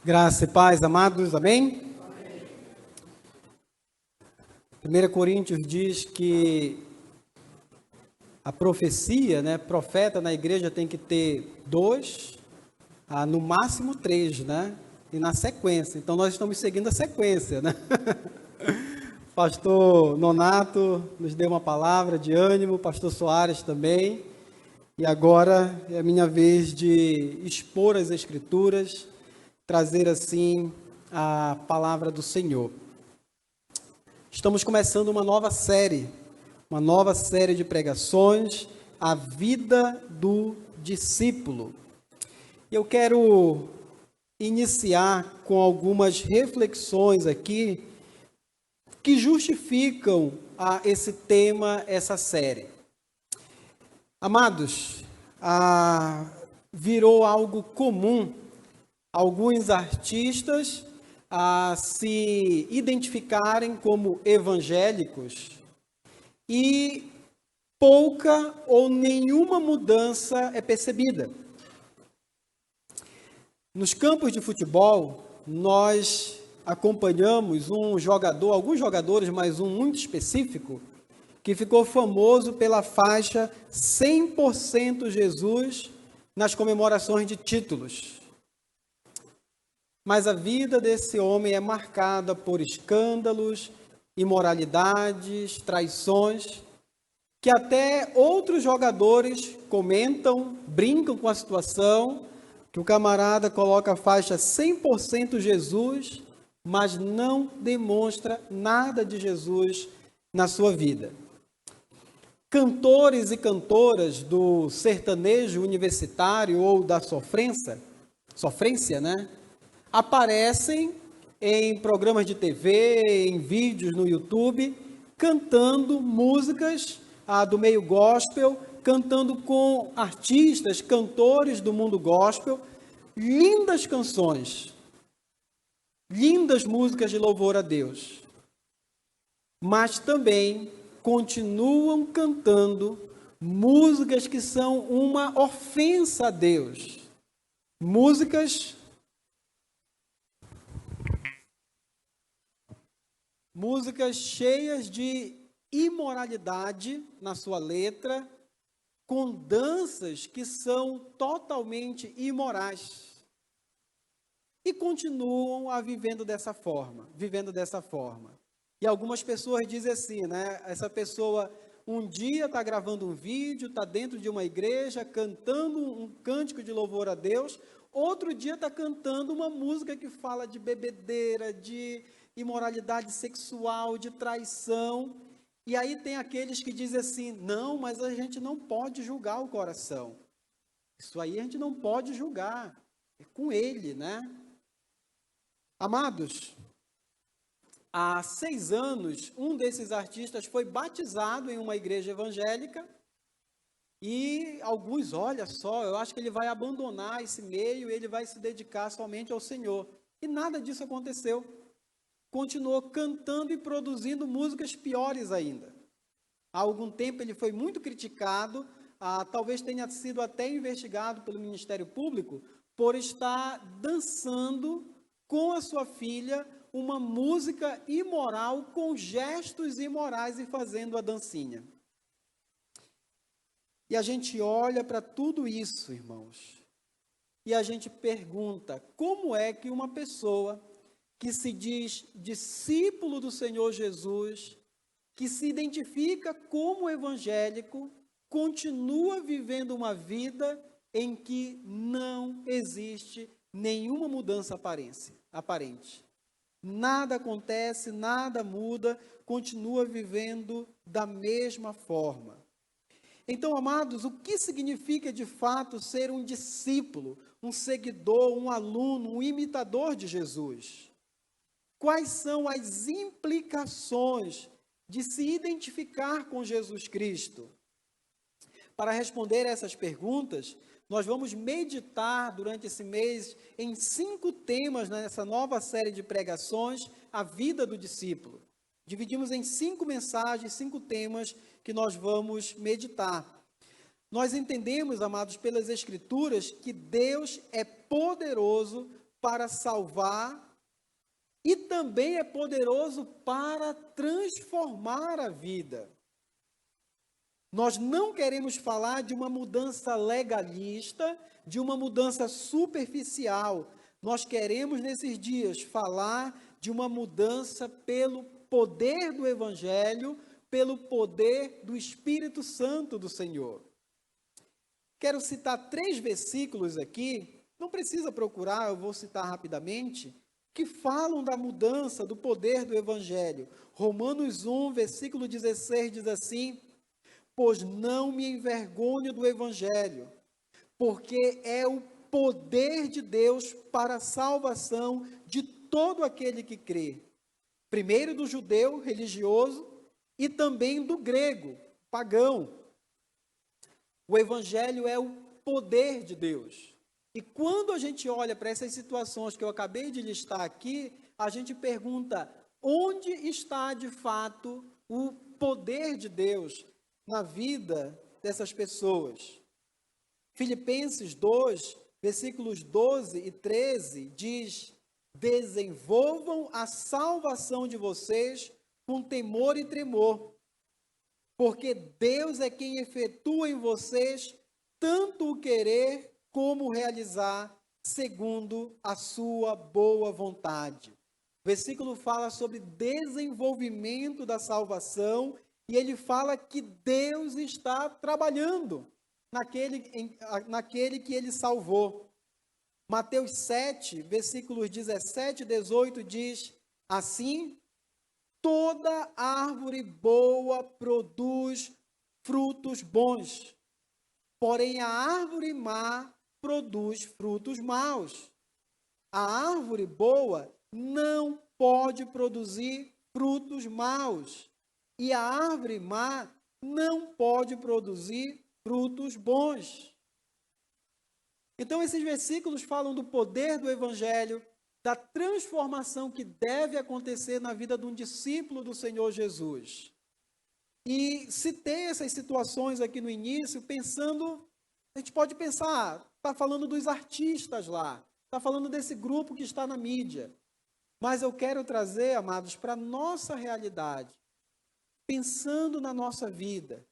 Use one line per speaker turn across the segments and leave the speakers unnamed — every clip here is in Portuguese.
Graça e paz, amados, amém? 1 Coríntios diz que a profecia, profeta na igreja tem que ter 2, no máximo 3, e na sequência. Então nós estamos seguindo a sequência, Pastor Nonato nos deu uma palavra de ânimo, Pastor Soares também. E agora é a minha vez de expor as Escrituras, trazer assim a palavra do Senhor. Estamos começando uma nova série de pregações, a vida do discípulo. Eu quero iniciar com algumas reflexões aqui que justificam esse tema, essa série. Amados, virou algo comum alguns artistas se identificarem como evangélicos e pouca ou nenhuma mudança é percebida. Nos campos de futebol, nós acompanhamos alguns jogadores, mas um muito específico, que ficou famoso pela faixa 100% Jesus nas comemorações de títulos. Mas a vida desse homem é marcada por escândalos, imoralidades, traições, que até outros jogadores comentam, brincam com a situação, que o camarada coloca a faixa 100% Jesus, mas não demonstra nada de Jesus na sua vida. Cantores e cantoras do sertanejo universitário ou da sofrência, aparecem em programas de TV, em vídeos no YouTube, cantando músicas do meio gospel, cantando com artistas, cantores do mundo gospel, lindas canções, lindas músicas de louvor a Deus, mas também continuam cantando músicas que são uma ofensa a Deus, músicas cheias de imoralidade na sua letra, com danças que são totalmente imorais. E continuam vivendo dessa forma. E algumas pessoas dizem assim, essa pessoa um dia está gravando um vídeo, está dentro de uma igreja, cantando um cântico de louvor a Deus, outro dia está cantando uma música que fala de bebedeira, de imoralidade sexual, de traição. E aí tem aqueles que dizem assim, não, mas a gente não pode julgar o coração. Isso aí a gente não pode julgar. É com ele, Amados, há 6 anos, um desses artistas foi batizado em uma igreja evangélica e alguns, olha só, eu acho que ele vai abandonar esse meio, ele vai se dedicar somente ao Senhor. E nada disso aconteceu. Continuou cantando e produzindo músicas piores ainda. Há algum tempo ele foi muito criticado, talvez tenha sido até investigado pelo Ministério Público por estar dançando com a sua filha uma música imoral com gestos imorais e fazendo a dancinha. E a gente olha para tudo isso, irmãos, e a gente pergunta, como é que uma pessoa que se diz discípulo do Senhor Jesus, que se identifica como evangélico, continua vivendo uma vida em que não existe nenhuma mudança aparente. Nada acontece, nada muda, continua vivendo da mesma forma. Então, amados, o que significa de fato ser um discípulo, um seguidor, um aluno, um imitador de Jesus? Quais são as implicações de se identificar com Jesus Cristo? Para responder essas perguntas, nós vamos meditar durante esse mês em 5 temas nessa nova série de pregações, a vida do discípulo. Dividimos em 5 mensagens, 5 temas que nós vamos meditar. Nós entendemos, amados, pelas Escrituras, que Deus é poderoso para salvar e também é poderoso para transformar a vida. Nós não queremos falar de uma mudança legalista, de uma mudança superficial. Nós queremos, nesses dias, falar de uma mudança pelo poder do Evangelho, pelo poder do Espírito Santo do Senhor. Quero citar 3 versículos aqui, não precisa procurar, eu vou citar rapidamente, que falam da mudança do poder do Evangelho. Romanos 1, versículo 16 diz assim: pois não me envergonho do Evangelho, porque é o poder de Deus para a salvação de todo aquele que crê. Primeiro do judeu religioso e também do grego, pagão. O Evangelho é o poder de Deus. E quando a gente olha para essas situações que eu acabei de listar aqui, a gente pergunta, onde está de fato o poder de Deus na vida dessas pessoas? Filipenses 2, versículos 12 e 13, diz: desenvolvam a salvação de vocês com temor e tremor, porque Deus é quem efetua em vocês tanto o querer como o realizar, segundo a sua boa vontade. O versículo fala sobre desenvolvimento da salvação, e ele fala que Deus está trabalhando naquele que ele salvou. Mateus 7, versículos 17 e 18 diz assim: toda árvore boa produz frutos bons, porém a árvore má produz frutos maus. A árvore boa não pode produzir frutos maus, e a árvore má não pode produzir frutos bons. Então, esses versículos falam do poder do Evangelho, da transformação que deve acontecer na vida de um discípulo do Senhor Jesus. E citei essas situações aqui no início, pensando, a gente pode pensar, está falando dos artistas lá, está falando desse grupo que está na mídia. Mas eu quero trazer, amados, para a nossa realidade, pensando na nossa vida,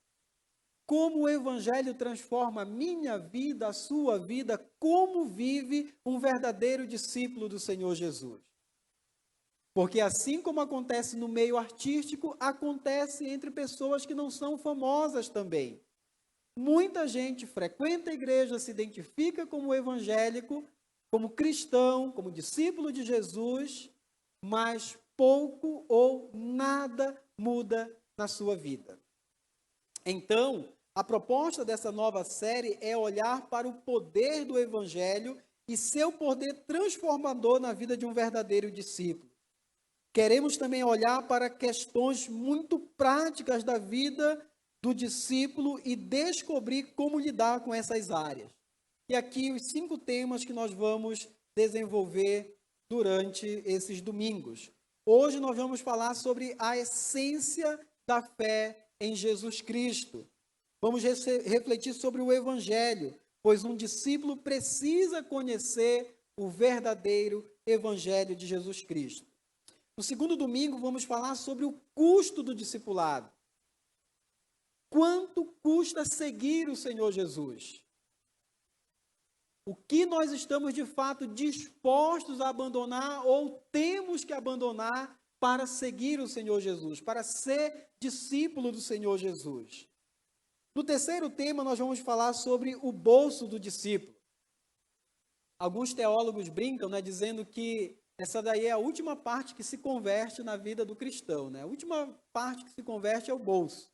como o Evangelho transforma a minha vida, a sua vida, como vive um verdadeiro discípulo do Senhor Jesus. Porque assim como acontece no meio artístico, acontece entre pessoas que não são famosas também. Muita gente frequenta a igreja, se identifica como evangélico, como cristão, como discípulo de Jesus, mas pouco ou nada muda na sua vida. Então, a proposta dessa nova série é olhar para o poder do Evangelho e seu poder transformador na vida de um verdadeiro discípulo. Queremos também olhar para questões muito práticas da vida do discípulo e descobrir como lidar com essas áreas. E aqui os 5 temas que nós vamos desenvolver durante esses domingos. Hoje nós vamos falar sobre a essência da fé em Jesus Cristo. Vamos refletir sobre o Evangelho, pois um discípulo precisa conhecer o verdadeiro Evangelho de Jesus Cristo. No segundo domingo, vamos falar sobre o custo do discipulado. Quanto custa seguir o Senhor Jesus? O que nós estamos de fato dispostos a abandonar ou temos que abandonar para seguir o Senhor Jesus, para ser discípulo do Senhor Jesus? No terceiro tema, nós vamos falar sobre o bolso do discípulo. Alguns teólogos brincam, dizendo que essa daí é a última parte que se converte na vida do cristão. A última parte que se converte é o bolso.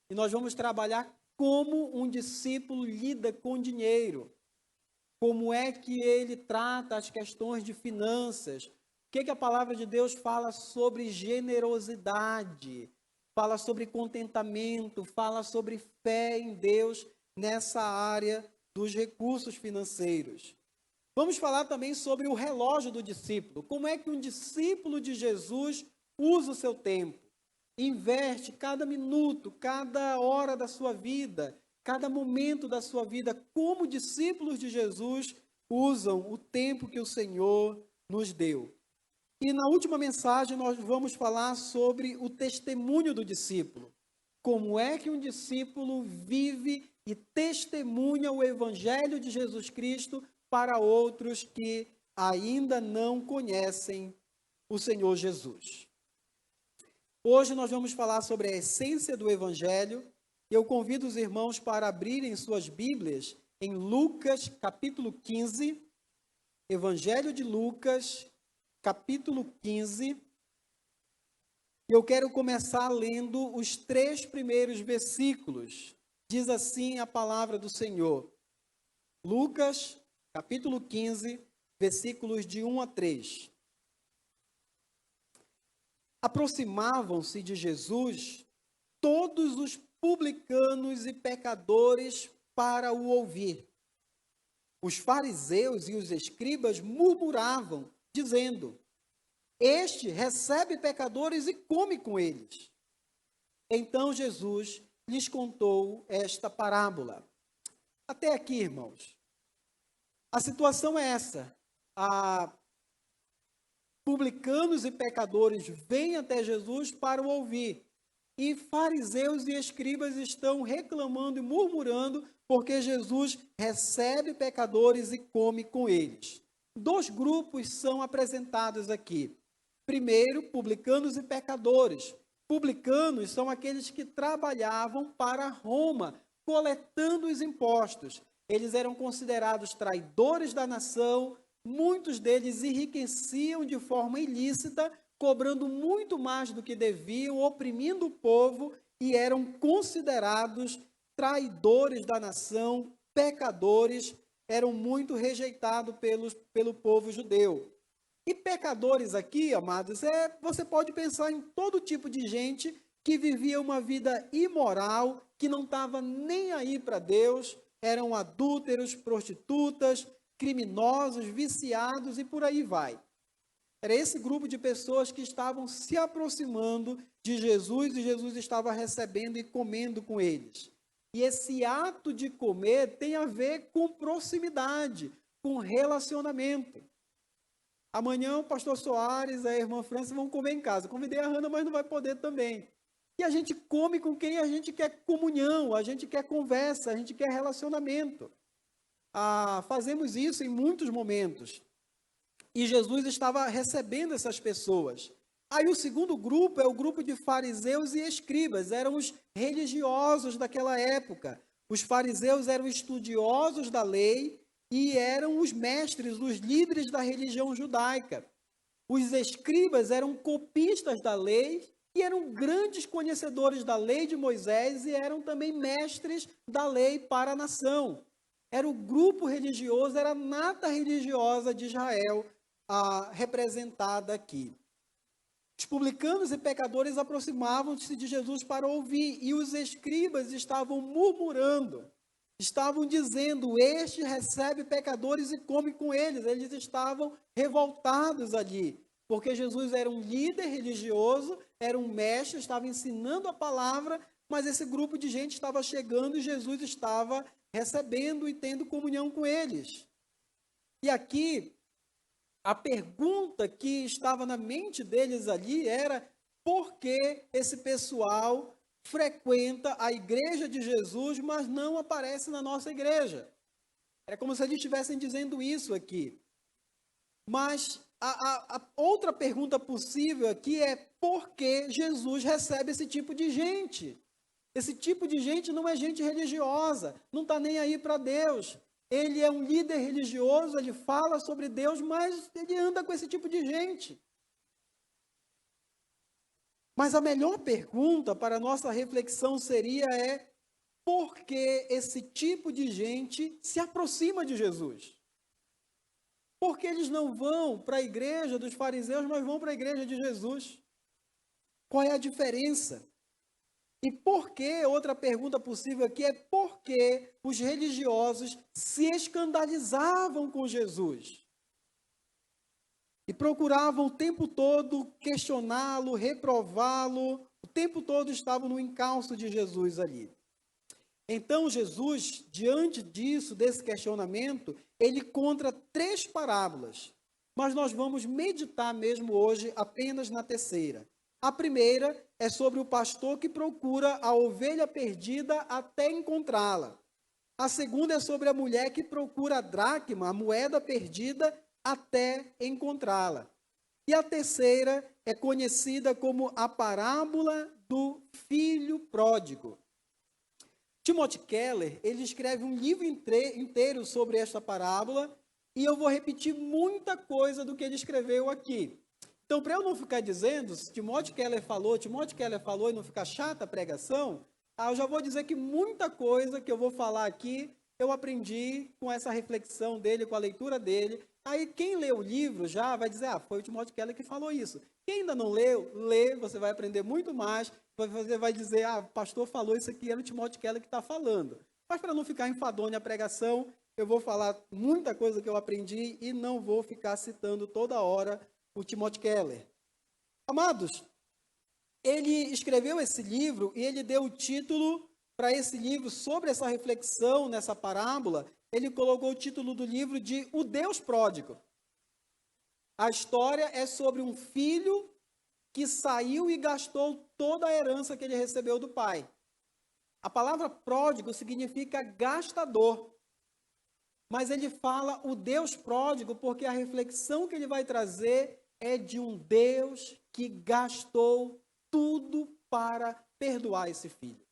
E nós vamos trabalhar como um discípulo lida com dinheiro. Como é que ele trata as questões de finanças. O que a palavra de Deus fala sobre generosidade. Fala sobre contentamento, fala sobre fé em Deus nessa área dos recursos financeiros. Vamos falar também sobre o relógio do discípulo. Como é que um discípulo de Jesus usa o seu tempo? Investe cada minuto, cada hora da sua vida, cada momento da sua vida. Como discípulos de Jesus, usam o tempo que o Senhor nos deu. E na última mensagem nós vamos falar sobre o testemunho do discípulo. Como é que um discípulo vive e testemunha o Evangelho de Jesus Cristo para outros que ainda não conhecem o Senhor Jesus. Hoje nós vamos falar sobre a essência do Evangelho. Eu convido os irmãos para abrirem suas Bíblias em Lucas, capítulo 15, Evangelho de Lucas, capítulo 15. Eu quero começar lendo os 3 primeiros versículos. Diz assim a palavra do Senhor. Lucas, capítulo 15, versículos de 1 a 3. Aproximavam-se de Jesus todos os publicanos e pecadores para o ouvir. Os fariseus e os escribas murmuravam, dizendo: Este recebe pecadores e come com eles. Então Jesus lhes contou esta parábola. Até aqui, irmãos. A situação é essa. Publicanos e pecadores vêm até Jesus para o ouvir. E fariseus e escribas estão reclamando e murmurando porque Jesus recebe pecadores e come com eles. 2 grupos são apresentados aqui. Primeiro, publicanos e pecadores. Publicanos são aqueles que trabalhavam para Roma, coletando os impostos. Eles eram considerados traidores da nação, muitos deles enriqueciam de forma ilícita, cobrando muito mais do que deviam, oprimindo o povo e eram considerados traidores da nação, pecadores, eram muito rejeitados pelo povo judeu. E pecadores aqui, amados, você pode pensar em todo tipo de gente que vivia uma vida imoral, que não estava nem aí para Deus, eram adúlteros, prostitutas, criminosos, viciados e por aí vai. Era esse grupo de pessoas que estavam se aproximando de Jesus e Jesus estava recebendo e comendo com eles. E esse ato de comer tem a ver com proximidade, com relacionamento. Amanhã o pastor Soares e a irmã França vão comer em casa. Convidei a Hannah, mas não vai poder também. E a gente come com quem a gente quer comunhão, a gente quer conversa, a gente quer relacionamento. Fazemos isso em muitos momentos. E Jesus estava recebendo essas pessoas. Aí o segundo grupo é o grupo de fariseus e escribas, eram os religiosos daquela época. Os fariseus eram estudiosos da lei e eram os mestres, os líderes da religião judaica. Os escribas eram copistas da lei e eram grandes conhecedores da lei de Moisés e eram também mestres da lei para a nação. Era o grupo religioso, era a nata religiosa de Israel, representada aqui. Os publicanos e pecadores aproximavam-se de Jesus para ouvir, e os escribas estavam murmurando, estavam dizendo: Este recebe pecadores e come com eles. Eles estavam revoltados ali, porque Jesus era um líder religioso, era um mestre, estava ensinando a palavra, mas esse grupo de gente estava chegando e Jesus estava recebendo e tendo comunhão com eles. E aqui, a pergunta que estava na mente deles ali era: por que esse pessoal frequenta a igreja de Jesus, mas não aparece na nossa igreja? É como se eles estivessem dizendo isso aqui. Mas a outra pergunta possível aqui é: por que Jesus recebe esse tipo de gente? Esse tipo de gente não é gente religiosa, não está nem aí para Deus. Ele é um líder religioso, ele fala sobre Deus, mas ele anda com esse tipo de gente. Mas a melhor pergunta para a nossa reflexão seria por que esse tipo de gente se aproxima de Jesus? Por que eles não vão para a igreja dos fariseus, mas vão para a igreja de Jesus? Qual é a diferença? E por que, outra pergunta possível aqui por que os religiosos se escandalizavam com Jesus? E procuravam o tempo todo questioná-lo, reprová-lo, o tempo todo estavam no encalço de Jesus ali. Então Jesus, diante disso, desse questionamento, ele conta 3 parábolas, mas nós vamos meditar mesmo hoje apenas na terceira. A primeira é sobre o pastor que procura a ovelha perdida até encontrá-la. A segunda é sobre a mulher que procura a dracma, a moeda perdida, até encontrá-la. E a terceira é conhecida como a parábola do filho pródigo. Timothy Keller, ele escreve um livro inteiro sobre esta parábola, e eu vou repetir muita coisa do que ele escreveu aqui. Então, para eu não ficar dizendo, se Timothy Keller falou e não ficar chata a pregação, eu já vou dizer que muita coisa que eu vou falar aqui, eu aprendi com essa reflexão dele, com a leitura dele. Aí quem lê o livro já vai dizer, foi o Timothy Keller que falou isso. Quem ainda não leu, lê, você vai aprender muito mais. Você vai dizer, o pastor falou isso aqui, era o Timothy Keller que está falando. Mas para não ficar enfadonha a pregação, eu vou falar muita coisa que eu aprendi e não vou ficar citando toda hora o Timothy Keller. Amados, ele escreveu esse livro e ele deu o título para esse livro sobre essa reflexão nessa parábola. Ele colocou o título do livro de O Deus Pródigo. A história é sobre um filho que saiu e gastou toda a herança que ele recebeu do pai. A palavra pródigo significa gastador. Mas ele fala o Deus pródigo porque a reflexão que ele vai trazer é de um Deus que gastou tudo para perdoar esse filho.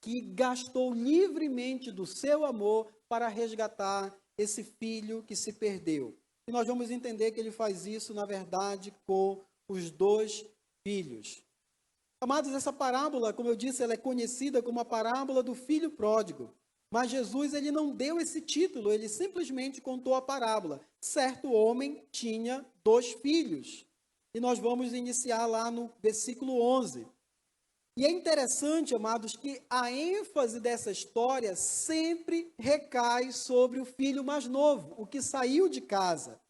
Que gastou livremente do seu amor para resgatar esse filho que se perdeu. E nós vamos entender que ele faz isso, na verdade, com os 2 filhos. Amados, essa parábola, como eu disse, ela é conhecida como a parábola do filho pródigo. Mas Jesus, ele não deu esse título, ele simplesmente contou a parábola. Certo homem tinha 2 filhos. E nós vamos iniciar lá no versículo 11. E é interessante, amados, que a ênfase dessa história sempre recai sobre o filho mais novo, o que saiu de casa.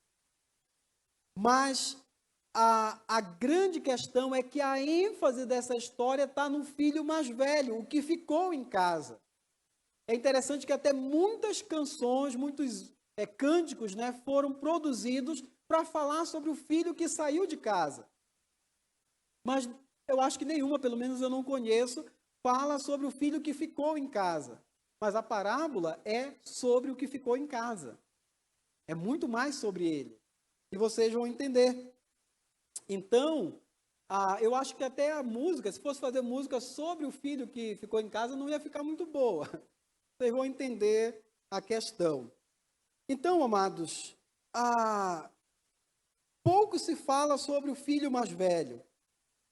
Mas a grande questão é que a ênfase dessa história está no filho mais velho, o que ficou em casa. É interessante que até muitas canções, muitos cânticos, foram produzidos para falar sobre o filho que saiu de casa. Mas eu acho que nenhuma, pelo menos eu não conheço, fala sobre o filho que ficou em casa. Mas a parábola é sobre o que ficou em casa. É muito mais sobre ele. E vocês vão entender. Então, eu acho que até a música, se fosse fazer música sobre o filho que ficou em casa, não ia ficar muito boa. Vocês vão entender a questão. Então, amados, pouco se fala sobre o filho mais velho,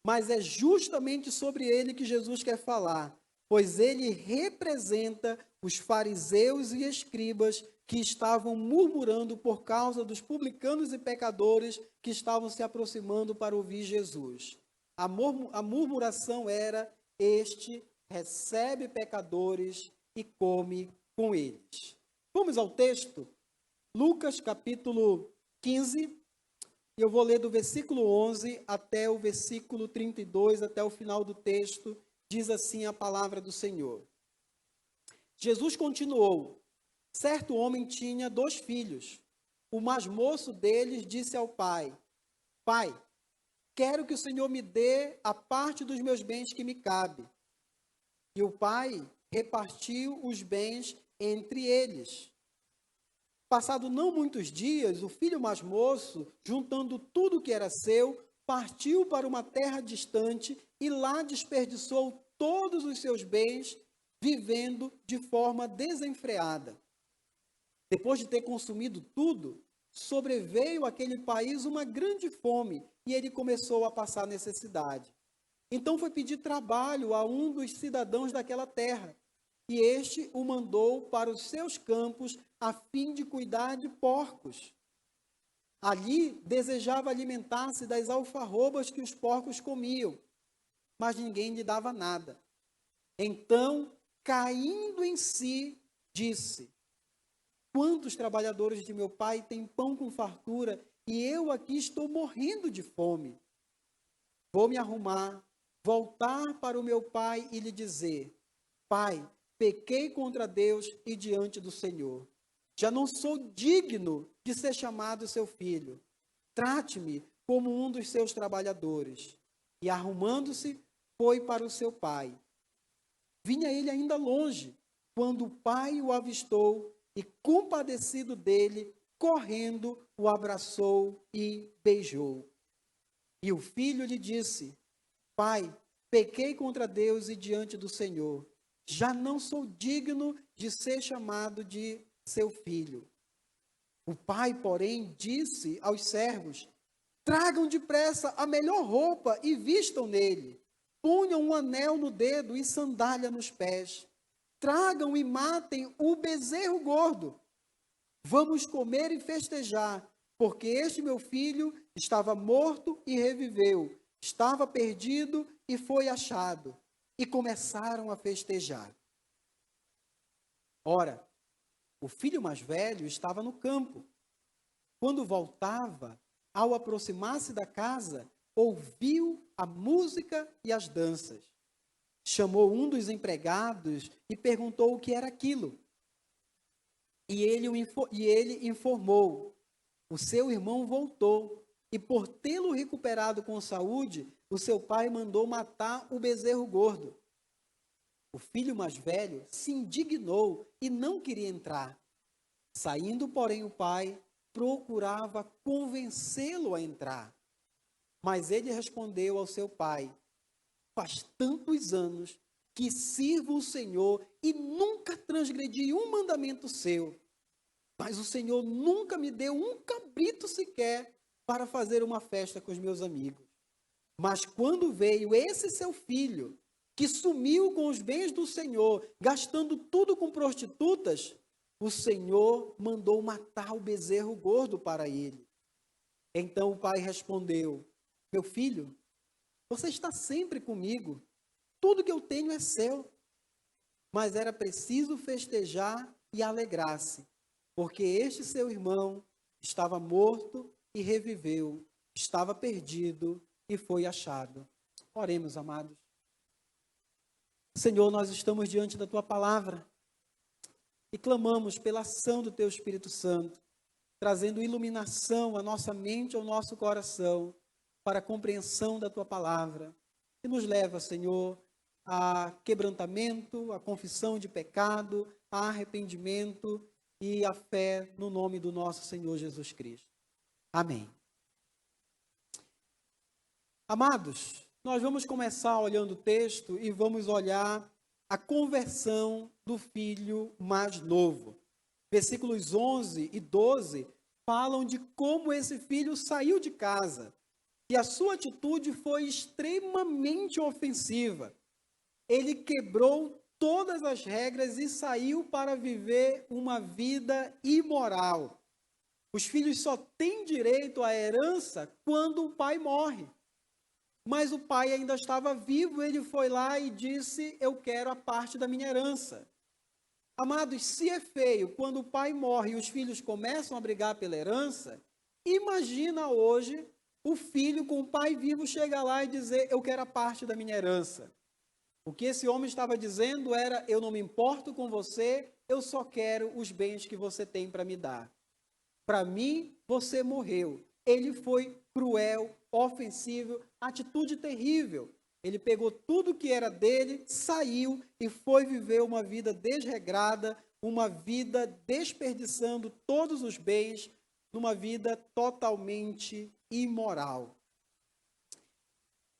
mas é justamente sobre ele que Jesus quer falar, pois ele representa os fariseus e escribas que estavam murmurando por causa dos publicanos e pecadores que estavam se aproximando para ouvir Jesus. A murmuração era: este recebe pecadores e come com eles. Vamos ao texto? Lucas capítulo 15, e eu vou ler do versículo 11 até o versículo 32, até o final do texto. Diz assim a palavra do Senhor. Jesus continuou: certo homem tinha 2 filhos. O mais moço deles disse ao pai: Pai, quero que o Senhor me dê a parte dos meus bens que me cabe. E o pai repartiu os bens entre eles. Passado não muitos dias, o filho mais moço, juntando tudo que era seu, partiu para uma terra distante e lá desperdiçou todos os seus bens, vivendo de forma desenfreada. Depois de ter consumido tudo, sobreveio àquele país uma grande fome e ele começou a passar necessidade. Então foi pedir trabalho a um dos cidadãos daquela terra, e este o mandou para os seus campos a fim de cuidar de porcos. Ali desejava alimentar-se das alfarrobas que os porcos comiam, mas ninguém lhe dava nada. Então, caindo em si, disse: quantos trabalhadores de meu pai têm pão com fartura e eu aqui estou morrendo de fome? Vou me arrumar, voltar para o meu pai e lhe dizer: Pai, pequei contra Deus e diante do Senhor. Já não sou digno de ser chamado seu filho. Trate-me como um dos seus trabalhadores. E arrumando-se, foi para o seu pai. Vinha ele ainda longe, quando o pai o avistou e, compadecido dele, correndo, o abraçou e beijou. E o filho lhe disse: Pai, pequei contra Deus e diante do Senhor. Já não sou digno de ser chamado de seu filho. O pai, porém, disse aos servos: Tragam depressa a melhor roupa e vistam nele. Ponham um anel no dedo e sandália nos pés. Tragam e matem o bezerro gordo. Vamos comer e festejar, porque este meu filho estava morto e reviveu, estava perdido e foi achado. E começaram a festejar. Ora, o filho mais velho estava no campo. Quando voltava, ao aproximar-se da casa, ouviu a música e as danças. Chamou um dos empregados e perguntou o que era aquilo. E ele informou: o seu irmão voltou, e por tê-lo recuperado com saúde, o seu pai mandou matar o bezerro gordo. O filho mais velho se indignou e não queria entrar. Saindo, porém, o pai procurava convencê-lo a entrar. Mas ele respondeu ao seu pai: Faz tantos anos que sirvo o Senhor e nunca transgredi um mandamento seu. Mas o Senhor nunca me deu um cabrito sequer para fazer uma festa com os meus amigos. Mas quando veio esse seu filho, que sumiu com os bens do Senhor, gastando tudo com prostitutas, o Senhor mandou matar o bezerro gordo para ele. Então o pai respondeu: Meu filho, você está sempre comigo, tudo que eu tenho é seu. Mas era preciso festejar e alegrar-se, porque este seu irmão estava morto e reviveu, estava perdido e foi achado. Oremos, amados. Senhor, nós estamos diante da Tua palavra e clamamos pela ação do Teu Espírito Santo, trazendo iluminação à nossa mente, ao nosso coração, para a compreensão da Tua palavra, que nos leva, Senhor, a quebrantamento, a confissão de pecado, a arrependimento e a fé no nome do nosso Senhor Jesus Cristo. Amém. Amados, nós vamos começar olhando o texto e vamos olhar a conversão do filho mais novo. Versículos 11 e 12 falam de como esse filho saiu de casa e a sua atitude foi extremamente ofensiva. Ele quebrou todas as regras e saiu para viver uma vida imoral. Os filhos só têm direito à herança quando o pai morre. Mas o pai ainda estava vivo, ele foi lá e disse: eu quero a parte da minha herança. Amados, se é feio quando o pai morre e os filhos começam a brigar pela herança, imagina hoje o filho com o pai vivo chegar lá e dizer: eu quero a parte da minha herança. O que esse homem estava dizendo era: eu não me importo com você, eu só quero os bens que você tem para me dar. Para mim, você morreu. Ele foi cruel, ofensivo, atitude terrível. Ele pegou tudo que era dele, saiu e foi viver uma vida desregrada, uma vida desperdiçando todos os bens, numa vida totalmente imoral.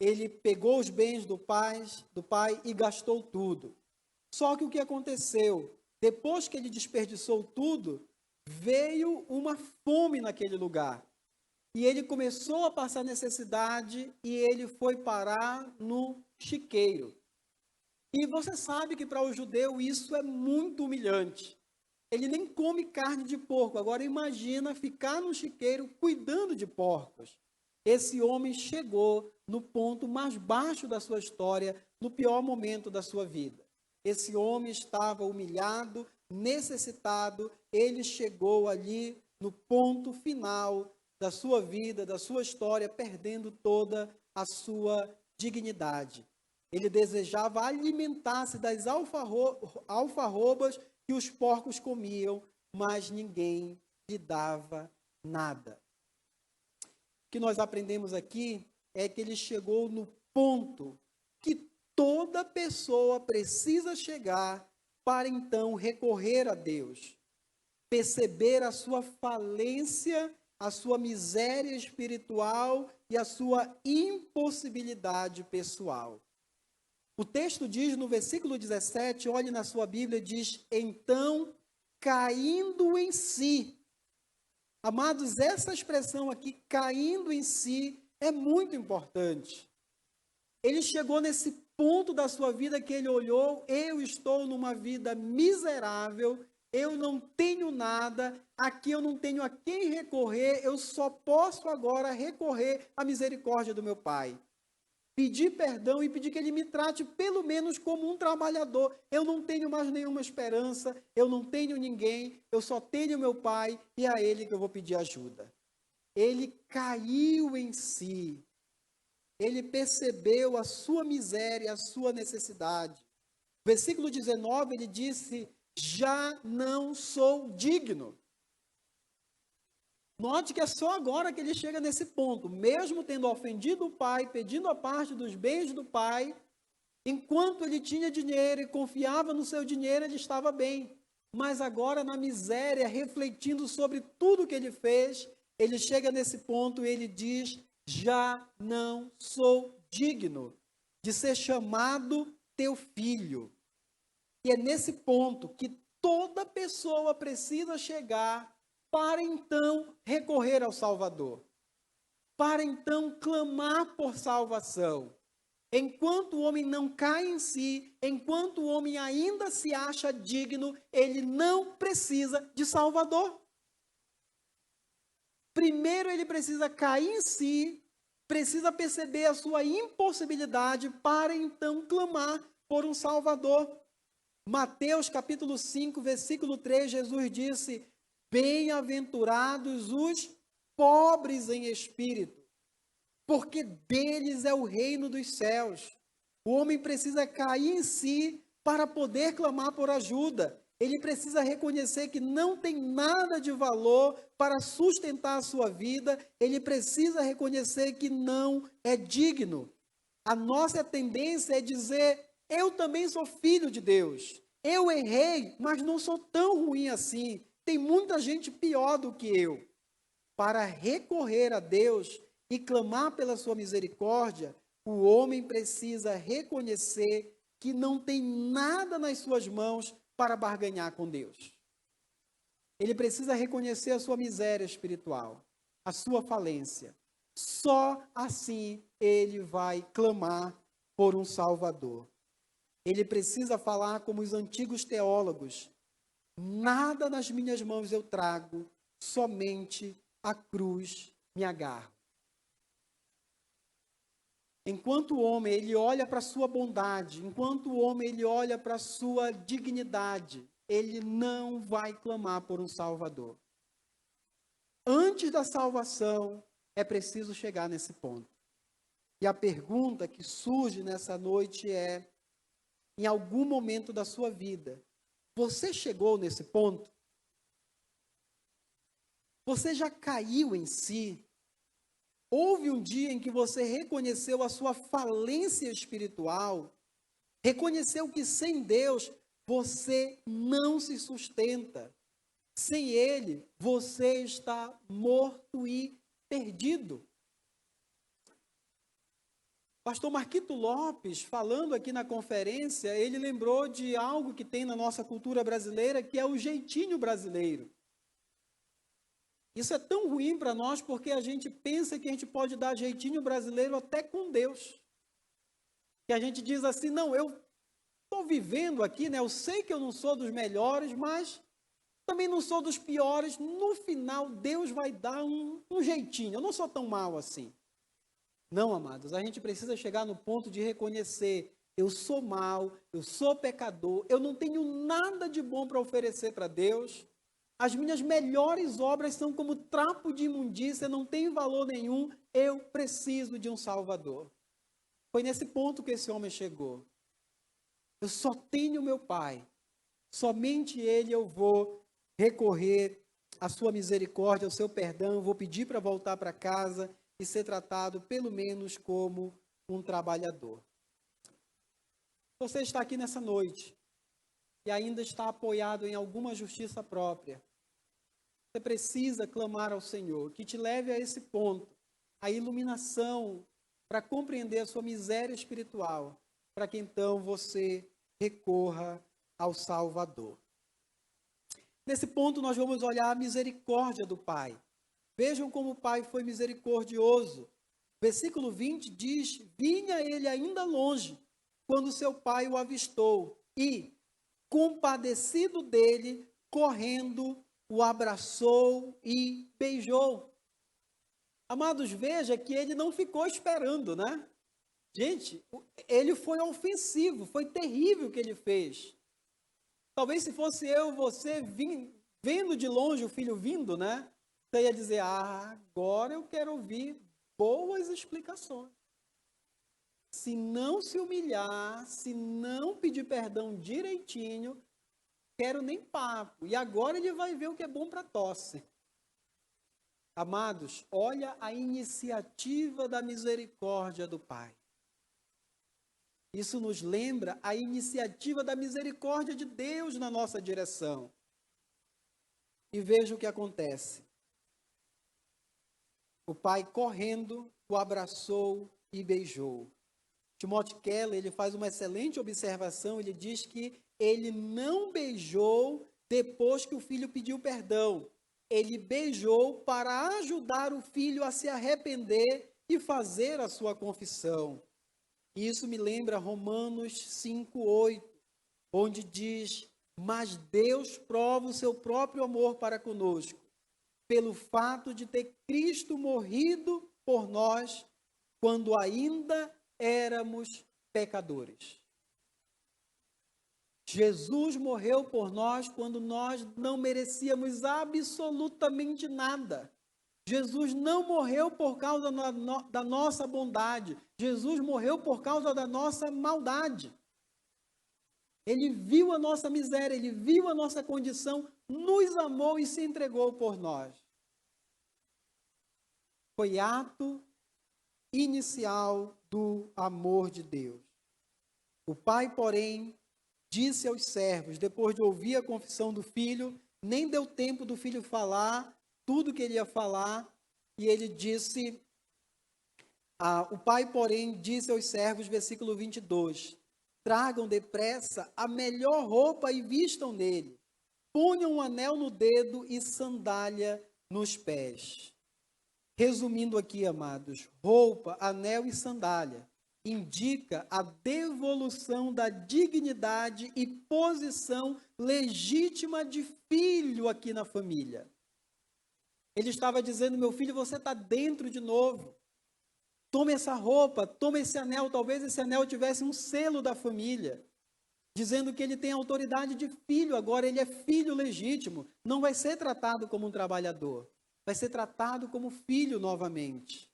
Ele pegou os bens do pai e gastou tudo. Só que o que aconteceu? Depois que ele desperdiçou tudo, veio uma fome naquele lugar. E ele começou a passar necessidade e ele foi parar no chiqueiro. E você sabe que para o judeu isso é muito humilhante. Ele nem come carne de porco. Agora imagina ficar no chiqueiro cuidando de porcos. Esse homem chegou no ponto mais baixo da sua história, no pior momento da sua vida. Esse homem estava humilhado, necessitado, ele chegou ali no ponto final da sua vida, da sua história, perdendo toda a sua dignidade. Ele desejava alimentar-se das alfarrobas que os porcos comiam, mas ninguém lhe dava nada. O que nós aprendemos aqui é que ele chegou no ponto que toda pessoa precisa chegar para então recorrer a Deus, perceber a sua falência, a sua miséria espiritual e a sua impossibilidade pessoal. O texto diz no versículo 17, olhe na sua Bíblia, diz: então, caindo em si. Amados, essa expressão aqui, caindo em si, é muito importante. Ele chegou nesse ponto da sua vida que ele olhou: eu estou numa vida miserável, eu não tenho nada, aqui eu não tenho a quem recorrer, eu só posso agora recorrer à misericórdia do meu Pai. Pedir perdão e pedir que ele me trate pelo menos como um trabalhador. Eu não tenho mais nenhuma esperança, eu não tenho ninguém, eu só tenho meu Pai e é a ele que eu vou pedir ajuda. Ele caiu em si. Ele percebeu a sua miséria, a sua necessidade. Versículo 19, ele disse: já não sou digno. Note que é só agora que ele chega nesse ponto, mesmo tendo ofendido o pai, pedindo a parte dos bens do pai, enquanto ele tinha dinheiro e confiava no seu dinheiro, ele estava bem. Mas agora, na miséria, refletindo sobre tudo que ele fez, ele chega nesse ponto e ele diz: já não sou digno de ser chamado teu filho. E é nesse ponto que toda pessoa precisa chegar para então recorrer ao Salvador, para então clamar por salvação. Enquanto o homem não cai em si, enquanto o homem ainda se acha digno, ele não precisa de Salvador. Primeiro ele precisa cair em si, precisa perceber a sua impossibilidade para então clamar por um Salvador. Mateus capítulo 5, versículo 3, Jesus disse: bem-aventurados os pobres em espírito, porque deles é o reino dos céus. O homem precisa cair em si para poder clamar por ajuda. Ele precisa reconhecer que não tem nada de valor para sustentar a sua vida. Ele precisa reconhecer que não é digno. A nossa tendência é dizer: eu também sou filho de Deus. Eu errei, mas não sou tão ruim assim. Tem muita gente pior do que eu. Para recorrer a Deus e clamar pela sua misericórdia, o homem precisa reconhecer que não tem nada nas suas mãos para barganhar com Deus. Ele precisa reconhecer a sua miséria espiritual, a sua falência. Só assim ele vai clamar por um Salvador. Ele precisa falar como os antigos teólogos: nada nas minhas mãos eu trago, somente a cruz me agarro. Enquanto o homem ele olha para a sua bondade, enquanto o homem ele olha para a sua dignidade, ele não vai clamar por um Salvador. Antes da salvação, é preciso chegar nesse ponto. E a pergunta que surge nessa noite é: em algum momento da sua vida, você chegou nesse ponto? Você já caiu em si? Houve um dia em que você reconheceu a sua falência espiritual, reconheceu que sem Deus você não se sustenta. Sem Ele, você está morto e perdido. Pastor Marquito Lopes, falando aqui na conferência, ele lembrou de algo que tem na nossa cultura brasileira, que é o jeitinho brasileiro. Isso é tão ruim para nós porque a gente pensa que a gente pode dar jeitinho brasileiro até com Deus. Que a gente diz assim: não, eu estou vivendo aqui, né? Eu sei que eu não sou dos melhores, mas também não sou dos piores. No final, Deus vai dar um jeitinho. Eu não sou tão mal assim. Não, amados, a gente precisa chegar no ponto de reconhecer: eu sou mau, eu sou pecador, eu não tenho nada de bom para oferecer para Deus. As minhas melhores obras são como trapo de imundícia, não tem valor nenhum, eu preciso de um Salvador. Foi nesse ponto que esse homem chegou. Eu só tenho meu Pai, somente Ele eu vou recorrer à sua misericórdia, ao seu perdão, vou pedir para voltar para casa e ser tratado pelo menos como um trabalhador. Você está aqui nessa noite e ainda está apoiado em alguma justiça própria. Você precisa clamar ao Senhor, que te leve a esse ponto, a iluminação para compreender a sua miséria espiritual, para que então você recorra ao Salvador. Nesse ponto nós vamos olhar a misericórdia do Pai. Vejam como o Pai foi misericordioso. Versículo 20 diz: vinha ele ainda longe, quando seu pai o avistou, e, compadecido dele, correndo, o abraçou e beijou. Amados, veja que ele não ficou esperando, né? Gente, ele foi ofensivo, foi terrível o que ele fez. Talvez se fosse eu, você, vendo de longe o filho vindo, né? Você ia dizer, agora eu quero ouvir boas explicações. Se não se humilhar, se não pedir perdão direitinho, quero nem papo. E agora ele vai ver o que é bom para tosse. Amados, olha a iniciativa da misericórdia do Pai. Isso nos lembra a iniciativa da misericórdia de Deus na nossa direção. E veja o que acontece. O pai, correndo, o abraçou e beijou. Timothy Keller, ele faz uma excelente observação, ele diz que ele não beijou depois que o filho pediu perdão. Ele beijou para ajudar o filho a se arrepender e fazer a sua confissão. Isso me lembra Romanos 5:8, onde diz: mas Deus prova o seu próprio amor para conosco, pelo fato de ter Cristo morrido por nós, quando ainda éramos pecadores. Jesus morreu por nós quando nós não merecíamos absolutamente nada. Jesus não morreu por causa da nossa bondade. Jesus morreu por causa da nossa maldade. Ele viu a nossa miséria, ele viu a nossa condição, nos amou e se entregou por nós. Foi ato inicial do amor de Deus. O pai, porém, disse aos servos, depois de ouvir a confissão do filho, nem deu tempo do filho falar tudo que ele ia falar, e ele disse, o pai, porém, disse aos servos, versículo 22, tragam depressa a melhor roupa e vistam nele, ponham um anel no dedo e sandália nos pés. Resumindo aqui, amados, roupa, anel e sandália indica a devolução da dignidade e posição legítima de filho aqui na família. Ele estava dizendo, meu filho, você está dentro de novo. Tome essa roupa, tome esse anel. Talvez esse anel tivesse um selo da família, dizendo que ele tem autoridade de filho, agora ele é filho legítimo. Não vai ser tratado como um trabalhador, vai ser tratado como filho novamente.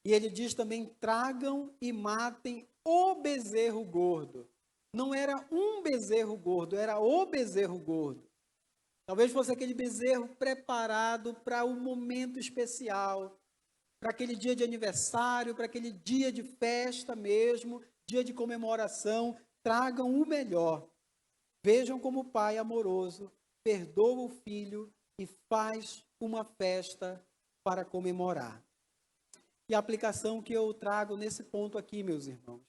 E ele diz também, tragam e matem o bezerro gordo. Não era um bezerro gordo, era o bezerro gordo. Talvez fosse aquele bezerro preparado para um momento especial, para aquele dia de aniversário, para aquele dia de festa mesmo, dia de comemoração. Tragam o melhor. Vejam como o pai amoroso perdoa o filho e faz uma festa para comemorar. E a aplicação que eu trago nesse ponto aqui, meus irmãos,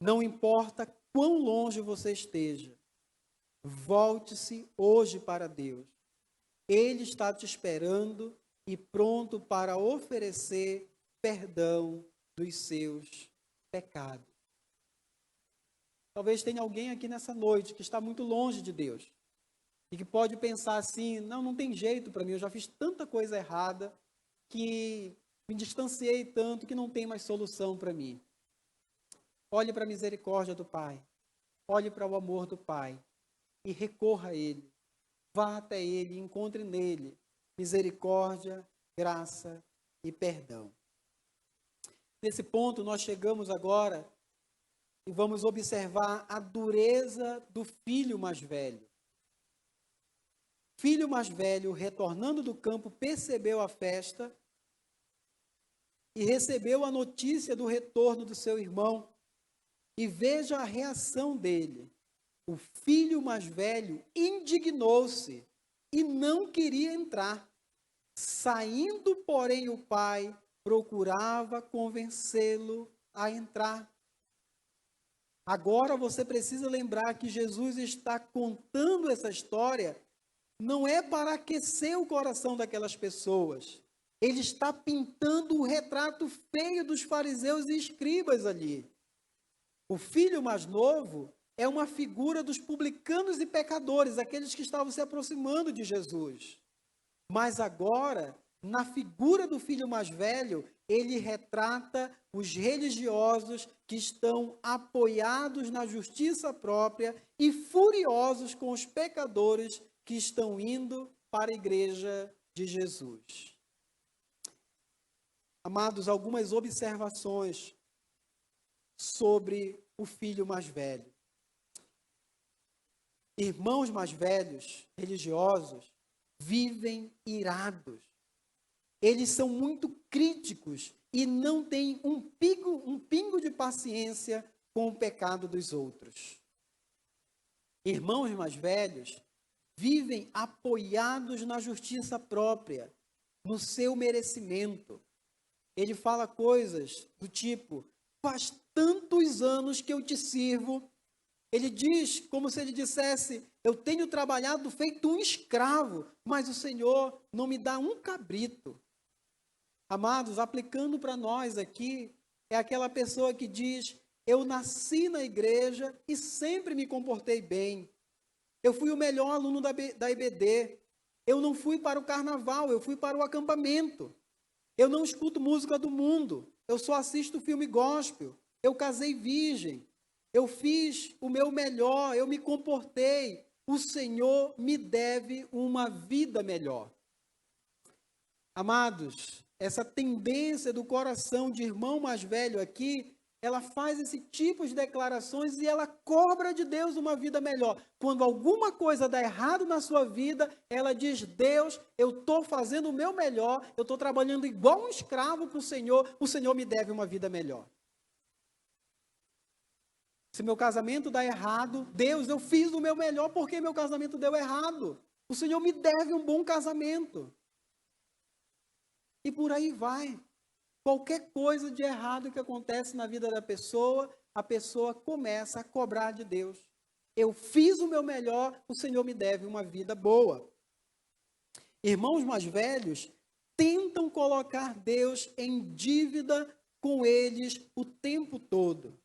não importa quão longe você esteja, volte-se hoje para Deus. Ele está te esperando e pronto para oferecer perdão dos seus pecados. Talvez tenha alguém aqui nessa noite que está muito longe de Deus e que pode pensar assim, não tem jeito para mim, eu já fiz tanta coisa errada que me distanciei tanto que não tem mais solução para mim. Olhe para a misericórdia do Pai, olhe para o amor do Pai e recorra a Ele. Vá até Ele e encontre nele misericórdia, graça e perdão. Nesse ponto nós chegamos agora e vamos observar a dureza do filho mais velho. filho mais velho, retornando do campo, percebeu a festa e recebeu a notícia do retorno do seu irmão. E veja a reação dele. O filho mais velho indignou-se e não queria entrar. Saindo, porém, o pai procurava convencê-lo a entrar. Agora você precisa lembrar que Jesus está contando essa história, não é para aquecer o coração daquelas pessoas. Ele está pintando o retrato feio dos fariseus e escribas ali. O filho mais novo é uma figura dos publicanos e pecadores, aqueles que estavam se aproximando de Jesus. Mas agora, na figura do filho mais velho, ele retrata os religiosos que estão apoiados na justiça própria e furiosos com os pecadores que estão indo para a igreja de Jesus. Amados, algumas observações sobre o filho mais velho. Irmãos mais velhos, religiosos, vivem irados. Eles são muito críticos e não têm um pingo de paciência com o pecado dos outros. Irmãos mais velhos vivem apoiados na justiça própria, no seu merecimento. Ele fala coisas do tipo: faz tantos anos que eu te sirvo. Ele diz como se ele dissesse: eu tenho trabalhado feito um escravo, mas o Senhor não me dá um cabrito. Amados, aplicando para nós aqui, é aquela pessoa que diz: eu nasci na igreja e sempre me comportei bem. Eu fui o melhor aluno da IBD. Eu não fui para o carnaval, eu fui para o acampamento. Eu não escuto música do mundo, eu só assisto filme gospel. Eu casei virgem. Eu fiz o meu melhor, eu me comportei. O Senhor me deve uma vida melhor. Amados, essa tendência do coração de irmão mais velho aqui, ela faz esse tipo de declarações e ela cobra de Deus uma vida melhor. Quando alguma coisa dá errado na sua vida, ela diz: Deus, eu estou fazendo o meu melhor, eu estou trabalhando igual um escravo para o Senhor me deve uma vida melhor. Se meu casamento dá errado, Deus, eu fiz o meu melhor porque meu casamento deu errado. O Senhor me deve um bom casamento. E por aí vai. Qualquer coisa de errado que acontece na vida da pessoa, a pessoa começa a cobrar de Deus. Eu fiz o meu melhor, o Senhor me deve uma vida boa. Irmãos mais velhos tentam colocar Deus em dívida com eles o tempo todo.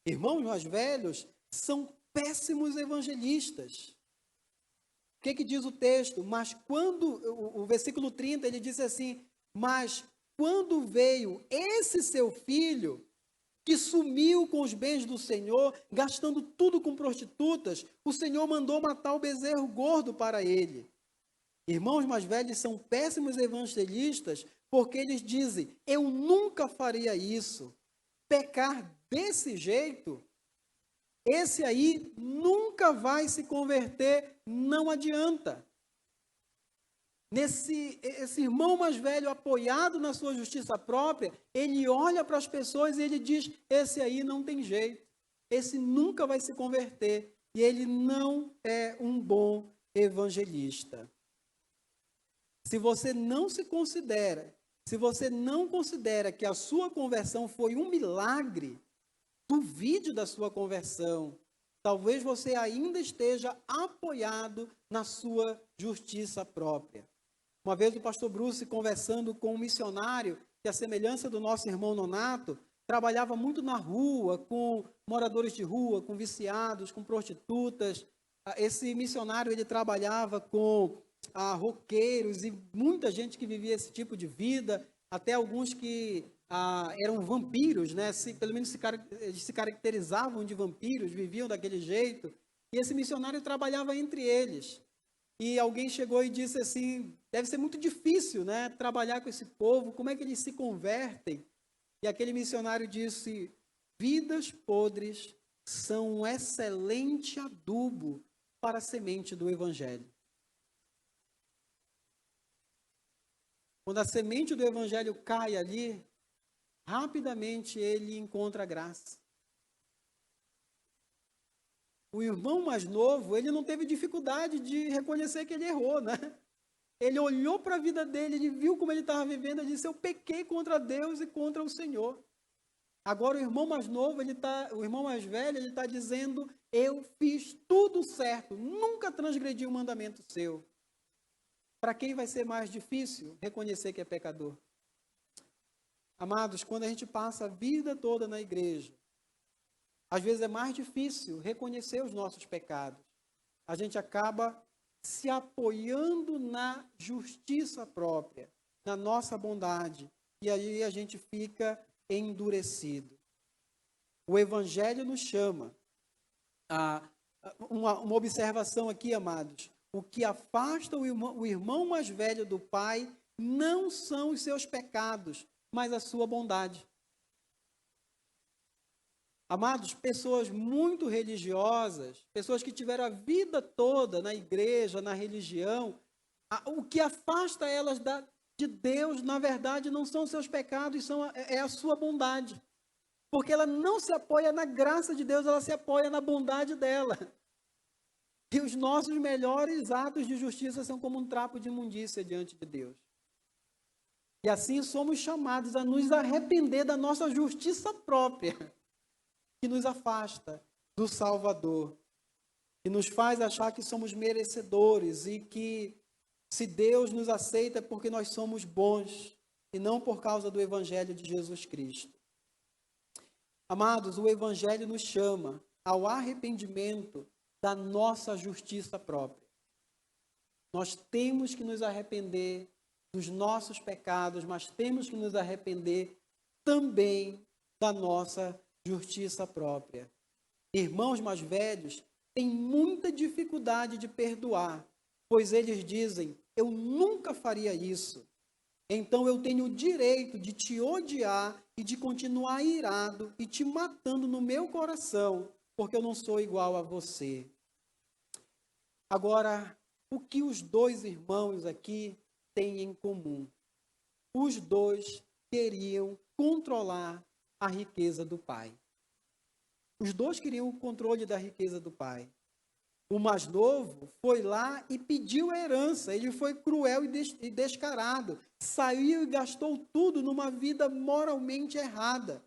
Irmãos mais velhos são péssimos evangelistas. O que diz o texto? Mas quando, o versículo 30, ele diz assim: mas quando veio esse seu filho, que sumiu com os bens do Senhor, gastando tudo com prostitutas, o Senhor mandou matar o bezerro gordo para ele. Irmãos mais velhos são péssimos evangelistas, porque eles dizem: eu nunca faria isso. Pecar desse jeito, esse aí nunca vai se converter, não adianta. Esse irmão mais velho, apoiado na sua justiça própria, ele olha para as pessoas e ele diz: esse aí não tem jeito, esse nunca vai se converter, e ele não é um bom evangelista. Se você não considera que a sua conversão foi um milagre, duvide da sua conversão. Talvez você ainda esteja apoiado na sua justiça própria. Uma vez o pastor Bruce, conversando com um missionário, que a semelhança do nosso irmão Nonato, trabalhava muito na rua, com moradores de rua, com viciados, com prostitutas. Esse missionário, ele trabalhava com roqueiros e muita gente que vivia esse tipo de vida, até alguns que eram vampiros, né? Pelo menos eles se caracterizavam de vampiros, viviam daquele jeito. E esse missionário trabalhava entre eles. E alguém chegou e disse assim: deve ser muito difícil, né, trabalhar com esse povo, como é que eles se convertem? E aquele missionário disse: vidas podres são um excelente adubo para a semente do evangelho. quando a semente do evangelho cai ali, rapidamente ele encontra a graça. O irmão mais novo, ele não teve dificuldade de reconhecer que ele errou, né? Ele olhou para a vida dele, ele viu como ele estava vivendo e disse: eu pequei contra Deus e contra o Senhor. Agora o irmão mais novo, o irmão mais velho, ele está dizendo: eu fiz tudo certo, nunca transgredi um mandamento seu. Para quem vai ser mais difícil reconhecer que é pecador? Amados, quando a gente passa a vida toda na igreja, às vezes é mais difícil reconhecer os nossos pecados. A gente acaba se apoiando na justiça própria, na nossa bondade, e aí a gente fica endurecido. O Evangelho nos chama a uma observação aqui, amados. O que afasta o irmão mais velho do pai não são os seus pecados, mas a sua bondade. Amados, pessoas muito religiosas, pessoas que tiveram a vida toda na igreja, na religião, o que afasta elas de Deus, na verdade, não são os seus pecados, é a sua bondade. Porque ela não se apoia na graça de Deus, ela se apoia na bondade dela. E os nossos melhores atos de justiça são como um trapo de imundícia diante de Deus. E assim somos chamados a nos arrepender da nossa justiça própria, que nos afasta do Salvador, que nos faz achar que somos merecedores e que se Deus nos aceita é porque nós somos bons e não por causa do Evangelho de Jesus Cristo. Amados, o Evangelho nos chama ao arrependimento da nossa justiça própria. Nós temos que nos arrepender dos nossos pecados, mas temos que nos arrepender também da nossa justiça própria. Irmãos mais velhos têm muita dificuldade de perdoar, pois eles dizem: eu nunca faria isso. Então eu tenho o direito de te odiar e de continuar irado e te matando no meu coração, porque eu não sou igual a você. Agora, o que os dois irmãos aqui têm em comum? Os dois queriam controlar a riqueza do pai. Os dois queriam o controle da riqueza do pai. O mais novo foi lá e pediu a herança. Ele foi cruel e descarado. Saiu e gastou tudo numa vida moralmente errada.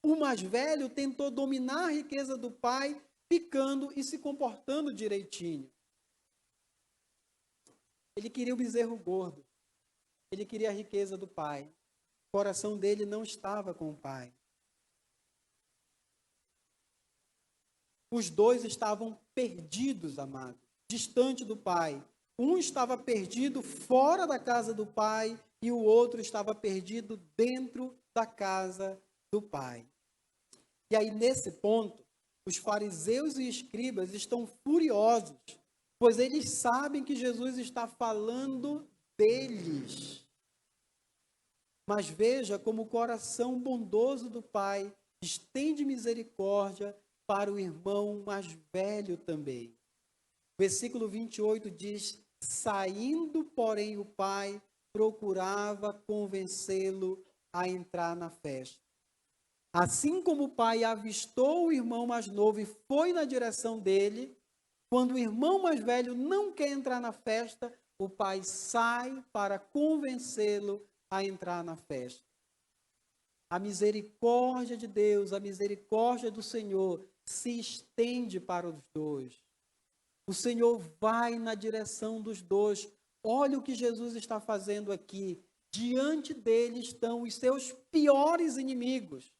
O mais velho tentou dominar a riqueza do pai, ficando e se comportando direitinho. Ele queria o bezerro gordo. Ele queria a riqueza do pai. O coração dele não estava com o pai. Os dois estavam perdidos, amados, distante do pai. Um estava perdido fora da casa do pai e o outro estava perdido dentro da casa do pai. E aí, nesse ponto, os fariseus e escribas estão furiosos, pois eles sabem que Jesus está falando deles. Mas veja como o coração bondoso do pai estende misericórdia para o irmão mais velho também. Versículo 28 diz: saindo, porém, o pai procurava convencê-lo a entrar na festa. Assim como o pai avistou o irmão mais novo e foi na direção dele, quando o irmão mais velho não quer entrar na festa, o pai sai para convencê-lo a entrar na festa. A misericórdia de Deus, a misericórdia do Senhor se estende para os dois. O Senhor vai na direção dos dois. Olha o que Jesus está fazendo aqui. Diante dele estão os seus piores inimigos.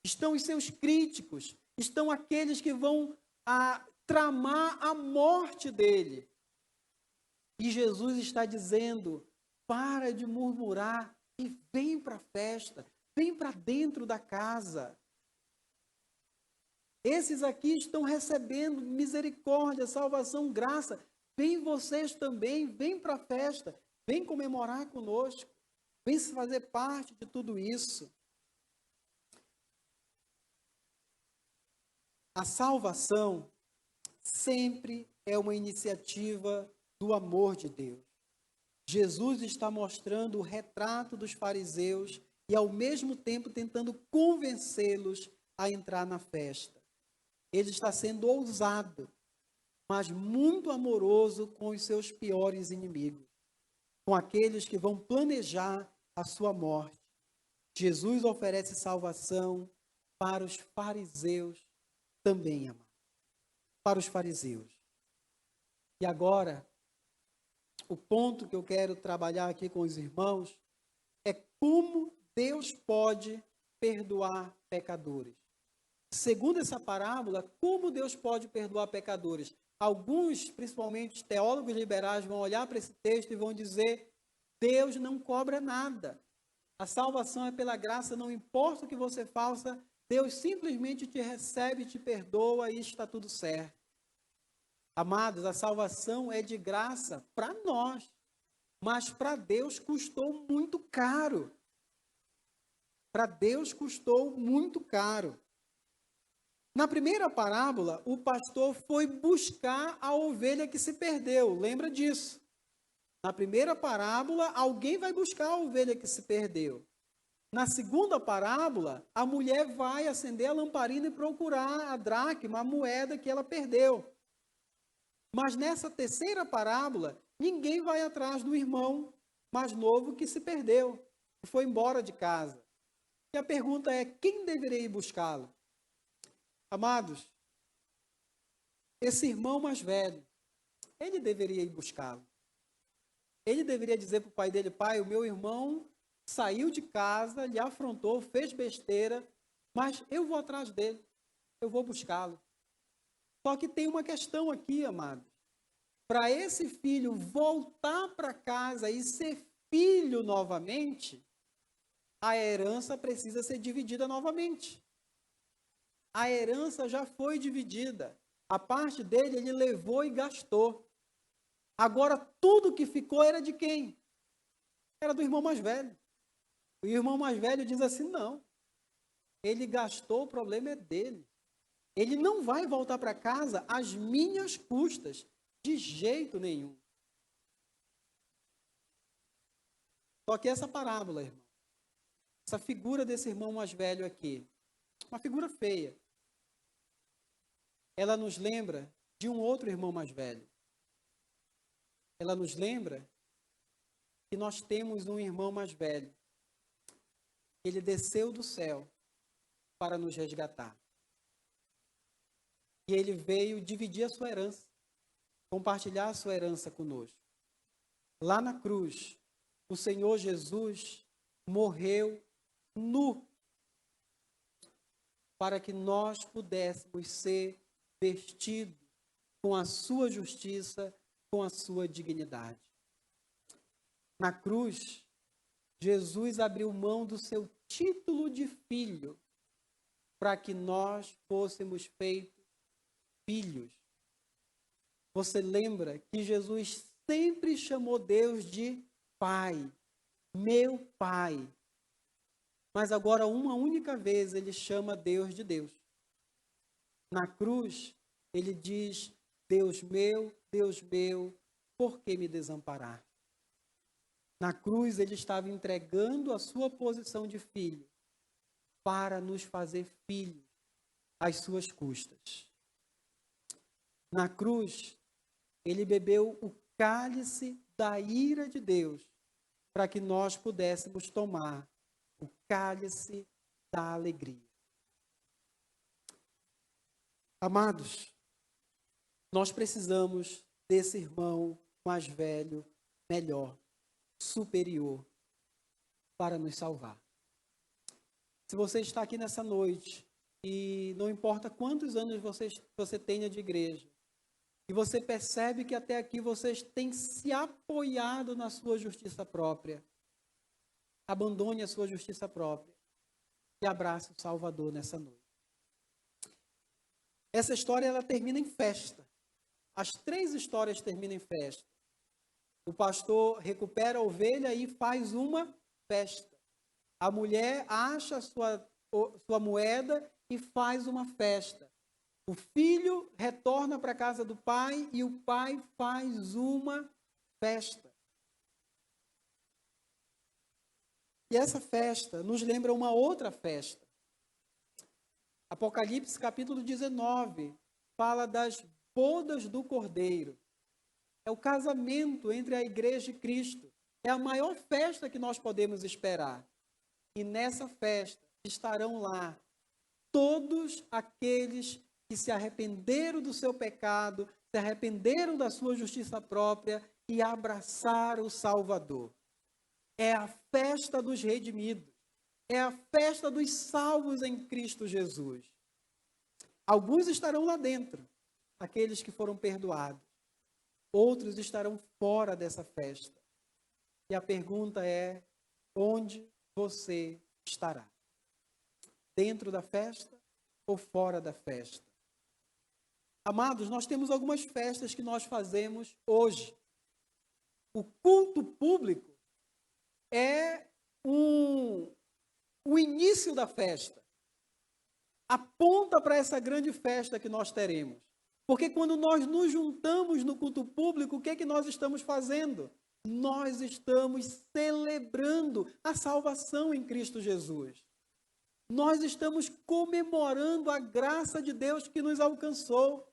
Estão os seus críticos. Estão aqueles que vão tramar a morte dele. E Jesus está dizendo: para de murmurar e vem para a festa. Vem para dentro da casa. Esses aqui estão recebendo misericórdia, salvação, graça. Vem vocês também, vem para a festa, vem comemorar conosco, vem se fazer parte de tudo isso. A salvação sempre é uma iniciativa do amor de Deus. Jesus está mostrando o retrato dos fariseus e, ao mesmo tempo, tentando convencê-los a entrar na festa. Ele está sendo ousado, mas muito amoroso com os seus piores inimigos, com aqueles que vão planejar a sua morte. Jesus oferece salvação para os fariseus também, amado. Para os fariseus. E agora, o ponto que eu quero trabalhar aqui com os irmãos é como Deus pode perdoar pecadores. Segundo essa parábola, como Deus pode perdoar pecadores? Alguns, principalmente os teólogos liberais, vão olhar para esse texto e vão dizer: Deus não cobra nada. A salvação é pela graça, não importa o que você faça, Deus simplesmente te recebe, te perdoa e está tudo certo. Amados, a salvação é de graça para nós, mas para Deus custou muito caro. Para Deus custou muito caro. Na primeira parábola, o pastor foi buscar a ovelha que se perdeu. Lembra disso? Na primeira parábola, alguém vai buscar a ovelha que se perdeu. Na segunda parábola, a mulher vai acender a lamparina e procurar a dracma, a moeda que ela perdeu. Mas nessa terceira parábola, ninguém vai atrás do irmão mais novo que se perdeu, que foi embora de casa. E a pergunta é: quem deveria ir buscá-lo? Amados, esse irmão mais velho, ele deveria ir buscá-lo. Ele deveria dizer para o pai dele: pai, o meu irmão saiu de casa, lhe afrontou, fez besteira, mas eu vou atrás dele, eu vou buscá-lo. Só que tem uma questão aqui, amado. Para esse filho voltar para casa e ser filho novamente, a herança precisa ser dividida novamente. A herança já foi dividida. A parte dele ele levou e gastou. Agora tudo que ficou era de quem? Era do irmão mais velho. O irmão mais velho diz assim: não, ele gastou, o problema é dele. Ele não vai voltar para casa às minhas custas, de jeito nenhum. Só que essa parábola, irmão, essa figura desse irmão mais velho aqui, uma figura feia, ela nos lembra de um outro irmão mais velho. Ela nos lembra que nós temos um irmão mais velho. Ele desceu do céu para nos resgatar. E ele veio dividir a sua herança, compartilhar a sua herança conosco. Lá na cruz, o Senhor Jesus morreu nu para que nós pudéssemos ser vestidos com a sua justiça, com a sua dignidade. Na cruz, Jesus abriu mão do seu título de filho para que nós fôssemos feitos filhos. Você lembra que Jesus sempre chamou Deus de Pai, meu Pai. Mas agora, uma única vez, ele chama Deus de Deus. Na cruz, ele diz: Deus meu, por que me desamparar? Na cruz, ele estava entregando a sua posição de filho para nos fazer filhos às suas custas. Na cruz, ele bebeu o cálice da ira de Deus para que nós pudéssemos tomar o cálice da alegria. Amados, nós precisamos desse irmão mais velho, melhor, superior, para nos salvar. Se você está aqui nessa noite, e não importa quantos anos você tenha de igreja, e você percebe que até aqui vocês têm se apoiado na sua justiça própria, abandone a sua justiça própria e abrace o Salvador nessa noite. Essa história ela termina em festa. As 3 histórias terminam em festa. O pastor recupera a ovelha e faz uma festa. A mulher acha sua moeda e faz uma festa. O filho retorna para a casa do pai e o pai faz uma festa. E essa festa nos lembra uma outra festa. Apocalipse capítulo 19 fala das bodas do Cordeiro. É o casamento entre a igreja e Cristo. É a maior festa que nós podemos esperar. E nessa festa estarão lá todos aqueles que se arrependeram do seu pecado, se arrependeram da sua justiça própria e abraçaram o Salvador. É a festa dos redimidos. É a festa dos salvos em Cristo Jesus. Alguns estarão lá dentro, aqueles que foram perdoados. Outros estarão fora dessa festa. E a pergunta é: onde você estará? Dentro da festa ou fora da festa? Amados, nós temos algumas festas que nós fazemos hoje. O culto público é o início da festa. Aponta para essa grande festa que nós teremos. Porque quando nós nos juntamos no culto público, o que é que nós estamos fazendo? Nós estamos celebrando a salvação em Cristo Jesus. Nós estamos comemorando a graça de Deus que nos alcançou.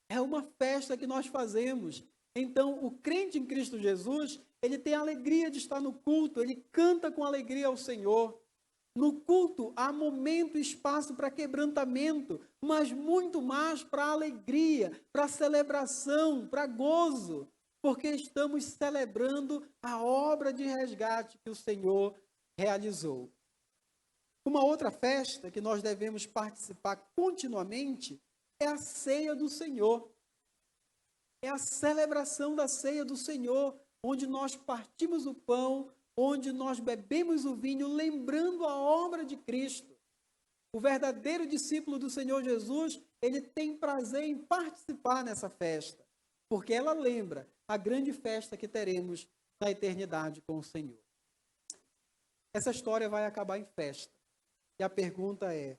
É uma festa que nós fazemos. Então, o crente em Cristo Jesus, ele tem a alegria de estar no culto, ele canta com alegria ao Senhor. No culto há momento e espaço para quebrantamento, mas muito mais para alegria, para celebração, para gozo, porque estamos celebrando a obra de resgate que o Senhor realizou. Uma outra festa que nós devemos participar continuamente é a ceia do Senhor. É a celebração da ceia do Senhor, onde nós partimos o pão, onde nós bebemos o vinho, lembrando a obra de Cristo. O verdadeiro discípulo do Senhor Jesus, ele tem prazer em participar nessa festa, porque ela lembra a grande festa que teremos na eternidade com o Senhor. Essa história vai acabar em festa. E a pergunta é: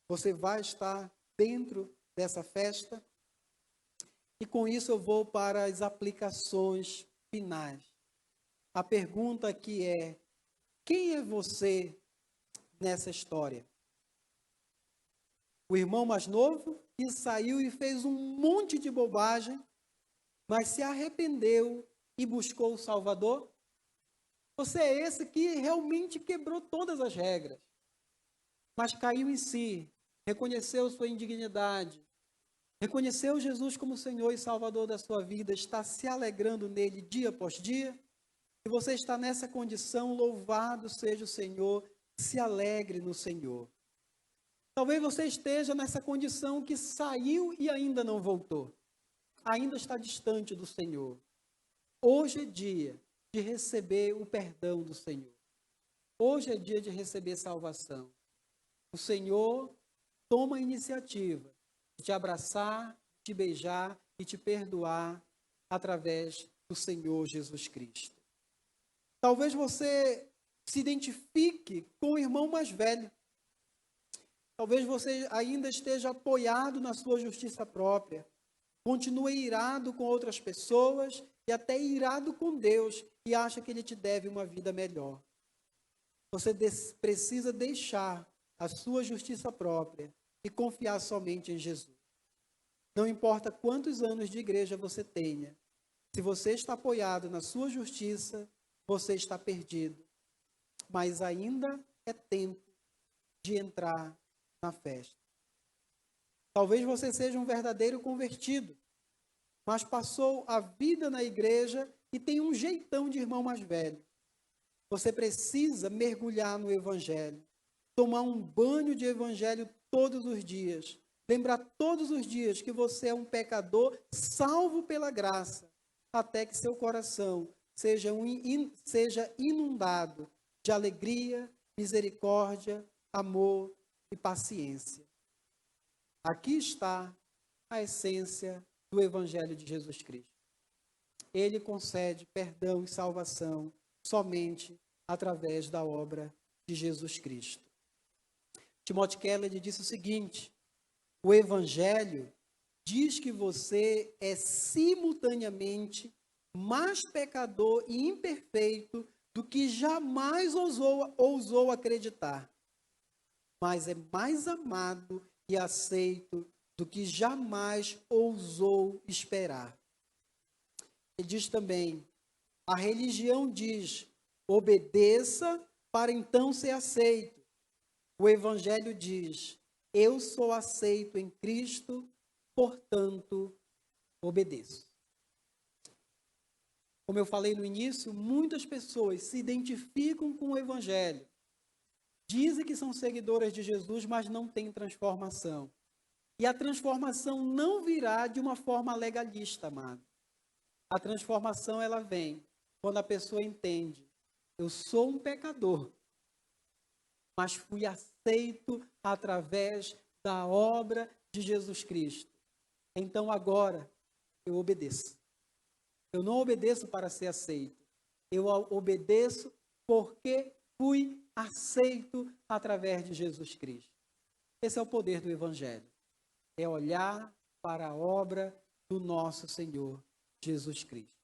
você vai estar dentro dessa festa? E com isso eu vou para as aplicações finais. A pergunta aqui é: quem é você nessa história? O irmão mais novo que saiu e fez um monte de bobagem, mas se arrependeu e buscou o Salvador? Você é esse que realmente quebrou todas as regras, mas caiu em si, reconheceu sua indignidade, reconheceu Jesus como Senhor e Salvador da sua vida, está se alegrando nele dia após dia? Se você está nessa condição, louvado seja o Senhor, se alegre no Senhor. Talvez você esteja nessa condição que saiu e ainda não voltou. Ainda está distante do Senhor. Hoje é dia de receber o perdão do Senhor. Hoje é dia de receber salvação. O Senhor toma a iniciativa de te abraçar, te beijar e te perdoar através do Senhor Jesus Cristo. Talvez você se identifique com o irmão mais velho. Talvez você ainda esteja apoiado na sua justiça própria. Continue irado com outras pessoas e até irado com Deus e acha que Ele te deve uma vida melhor. Você precisa deixar a sua justiça própria e confiar somente em Jesus. Não importa quantos anos de igreja você tenha, se você está apoiado na sua justiça, você está perdido. Mas ainda é tempo de entrar na festa. Talvez você seja um verdadeiro convertido, mas passou a vida na igreja e tem um jeitão de irmão mais velho. Você precisa mergulhar no Evangelho, tomar um banho de Evangelho todos os dias, lembrar todos os dias que você é um pecador salvo pela graça, até que seu coração seja inundado de alegria, misericórdia, amor e paciência. Aqui está a essência do Evangelho de Jesus Cristo. Ele concede perdão e salvação somente através da obra de Jesus Cristo. Timothy Keller disse o seguinte: o Evangelho diz que você é simultaneamente mais pecador e imperfeito do que jamais ousou acreditar, mas é mais amado e aceito do que jamais ousou esperar. Ele diz também, a religião diz, obedeça para então ser aceito. O Evangelho diz, eu sou aceito em Cristo, portanto, obedeço. Como eu falei no início, muitas pessoas se identificam com o Evangelho. Dizem que são seguidoras de Jesus, mas não têm transformação. E a transformação não virá de uma forma legalista, amado. A transformação, ela vem quando a pessoa entende, eu sou um pecador, mas fui aceito através da obra de Jesus Cristo. Então agora eu obedeço. Eu não obedeço para ser aceito. Eu obedeço porque fui aceito através de Jesus Cristo. Esse é o poder do Evangelho. É olhar para a obra do nosso Senhor Jesus Cristo.